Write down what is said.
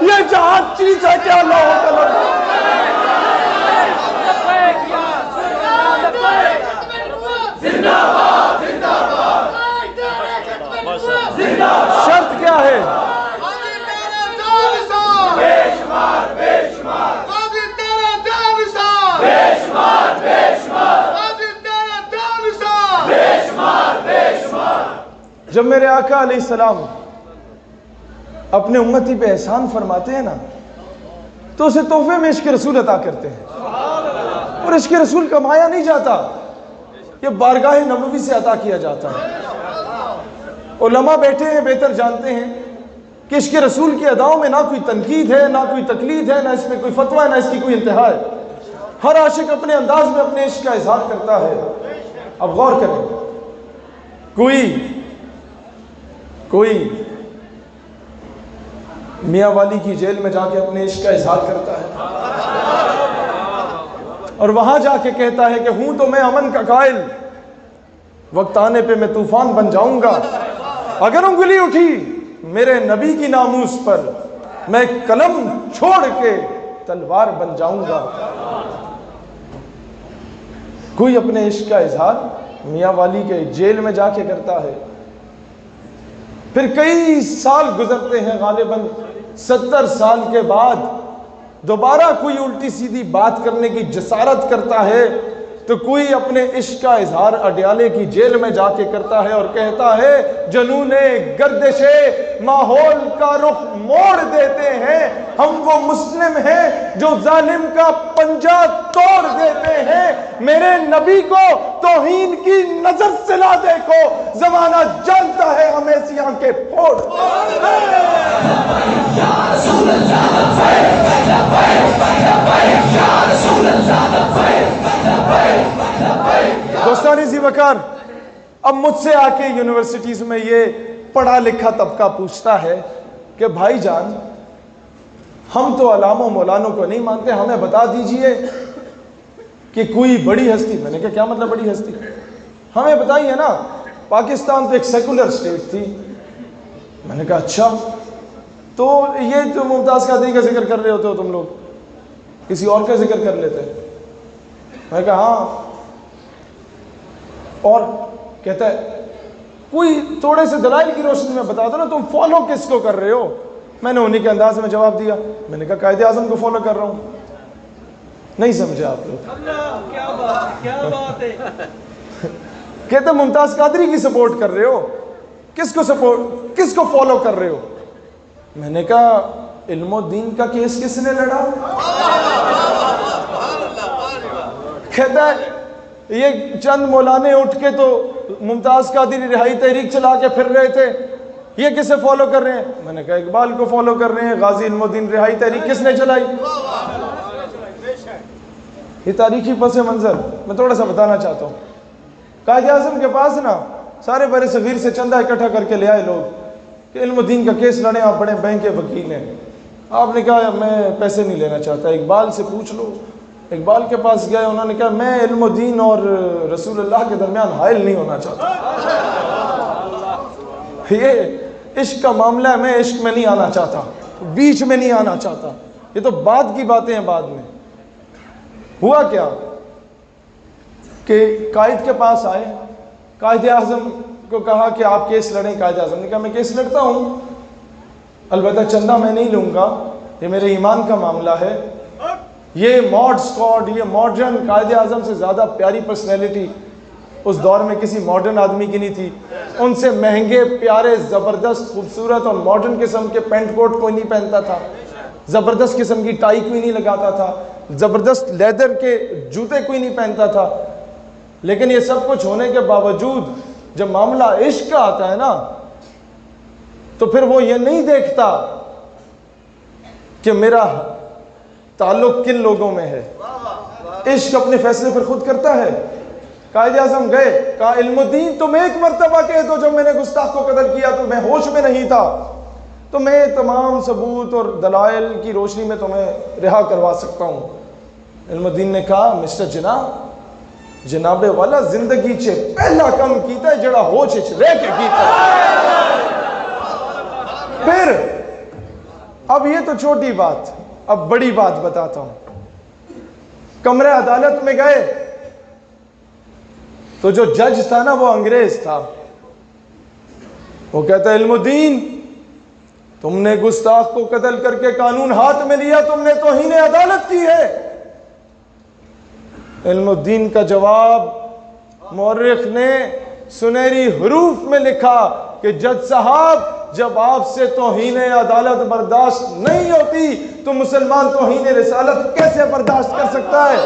یہ جہاد چیز ہے کہ اللہ تعالیٰ شرط کیا ہے؟ جب میرے آقا علیہ السلام اپنے امتی پہ احسان فرماتے ہیں نا تو اسے تحفے میں عشق رسول عطا کرتے ہیں، اور عشق رسول کمایا نہیں جاتا، یہ بارگاہ نبوی سے عطا کیا جاتا ہے۔ علماء بیٹھے ہیں بہتر جانتے ہیں کہ عشق رسول کی اداؤں میں نہ کوئی تنقید ہے، نہ کوئی تقلید ہے، نہ اس میں کوئی فتویٰ ہے، نہ اس کی کوئی انتہا ہے۔ ہر عاشق اپنے انداز میں اپنے عشق کا اظہار کرتا ہے۔ اب غور کریں، کوئی میاں والی کی جیل میں جا کے اپنے عشق کا اظہار کرتا ہے اور وہاں جا کے کہتا ہے کہ ہوں تو میں امن کا قائل، وقت آنے پہ میں طوفان بن جاؤں گا، اگر انگلی اٹھی میرے نبی کی ناموس پر میں قلم چھوڑ کے تلوار بن جاؤں گا۔ کوئی اپنے عشق کا اظہار میاں والی کے جیل میں جا کے کرتا ہے، پھر کئی سال گزرتے ہیں، غالباً 70 سال کے بعد دوبارہ کوئی الٹی سیدھی بات کرنے کی جسارت کرتا ہے تو کوئی اپنے عشق کا اظہار اڈیالے کی جیل میں جا کے کرتا ہے اور کہتا ہے جنون گردش ماحول کا رخ موڑ دیتے ہیں، ہم وہ مسلم ہیں جو ظالم کا پنجہ توڑ دیتے ہیں، میرے نبی کو توہین کی نظر سے نہ دیکھو، زمانہ جانتا ہے ہمیں ایسی آنکھیں پھوڑ۔ دوستان ذی وقار، اب مجھ سے آ کے یونیورسٹیز میں یہ پڑھا لکھا طبقہ پوچھتا ہے کہ بھائی جان ہم تو علاموں مولانوں کو نہیں مانتے، ہمیں بتا دیجئے کہ کوئی بڑی ہستی۔ میں نے کہا کیا مطلب بڑی ہستی؟ ہمیں بتائیے نا، پاکستان تو ایک سیکولر اسٹیٹ تھی۔ میں نے کہا اچھا، تو یہ جو ممتاز قادری کا ذکر کر رہے ہوتے ہو تم لوگ، کسی اور کا ذکر کر لیتے ہیں؟ میں نے کہا ہاں، اور کہتا ہے کوئی تھوڑے سے دلائل کی روشنی میں بتا دو نا، تم فالو کس کو کر رہے ہو؟ میں نے انہی کے انداز میں جواب دیا، میں نے کہا قائد اعظم کو فالو کر رہا ہوں۔ نہیں سمجھے آپ لوگ؟ کیا بات ہے! کہتے ممتاز قادری کی سپورٹ کر رہے ہو، کس کو فالو کر رہے ہو؟ میں نے کہا علم و دین کا کیس کس نے لڑا؟ کہتا ہے یہ چند مولانے اٹھ کے تو ممتاز قادری رہائی تحریک چلا کے پھر رہے تھے، یہ کسے فالو کر رہے ہیں؟ میں نے کہا اقبال کو فالو کر رہے ہیں۔ غازی علم الدین رہائی تحریک کس نے چلائی؟ یہ تاریخی پس منظر میں تھوڑا سا بتانا چاہتا ہوں۔ قائد اعظم کے پاس نا سارے بر صغیر سے چندہ اکٹھا کر کے لے آئے لوگ کہ علم الدین کا کیس لڑیں، آپ بڑے بینک کے وکیل ہیں۔ آپ نے کہا میں پیسے نہیں لینا چاہتا، اقبال سے پوچھ لو۔ اقبال کے پاس گئے، انہوں نے کہا میں علم الدین اور رسول اللہ کے درمیان حائل نہیں ہونا چاہتا، یہ عشق کا معاملہ ہے، میں عشق میں نہیں آنا چاہتا، بیچ میں نہیں آنا چاہتا۔ یہ تو بعد کی باتیں ہیں، بعد میں ہوا کیا کہ قائد کے پاس آئے، قائد اعظم کو کہا کہ آپ کیس لڑیں۔ قائد اعظم نے کہا میں کیس لڑتا ہوں، البتہ چندہ میں نہیں لوں گا، یہ میرے ایمان کا معاملہ ہے۔ یہ ماڈ سکواڈ، یہ ماڈرن، قائد اعظم سے زیادہ پیاری پرسنالٹی اس دور میں کسی ماڈرن آدمی کی نہیں تھی۔ ان سے مہنگے پیارے زبردست خوبصورت اور ماڈرن قسم کے پینٹ کوٹ کوئی نہیں پہنتا تھا، زبردست قسم کی ٹائی کوئی نہیں لگاتا تھا، زبردست لیدر کے جوتے کوئی نہیں پہنتا تھا۔ لیکن یہ سب کچھ ہونے کے باوجود جب معاملہ عشق کا آتا ہے نا تو پھر وہ یہ نہیں دیکھتا کہ میرا تعلق کن لوگوں میں ہے، عشق اپنے فیصلے پر خود کرتا ہے۔ قائد اعظم گئے، کہا علم الدین تم ایک مرتبہ کہہ دو جب میں نے گستاخ کو قتل کیا تو میں ہوش میں نہیں تھا، تو میں تمام ثبوت اور دلائل کی روشنی میں تمہیں رہا کروا سکتا ہوں۔ علم الدین نے کہا مسٹر جناب والا زندگی چے پہلا کم کیتا ہے جڑا ہوش رہ کے کیتا ہے۔ پھر اب یہ تو چھوٹی بات، اب بڑی بات بتاتا ہوں۔ کمرے عدالت میں گئے تو جو جج تھا نا وہ انگریز تھا، وہ کہتا ہے علم الدین تم نے گستاخ کو قتل کر کے قانون ہاتھ میں لیا، تم نے توہین عدالت کی ہے۔ علم الدین کا جواب مورخ نے سنہری حروف میں لکھا کہ جج صاحب جب آپ سے توہین عدالت برداشت نہیں ہوتی تو مسلمان توہین رسالت کیسے برداشت کر سکتا ہے؟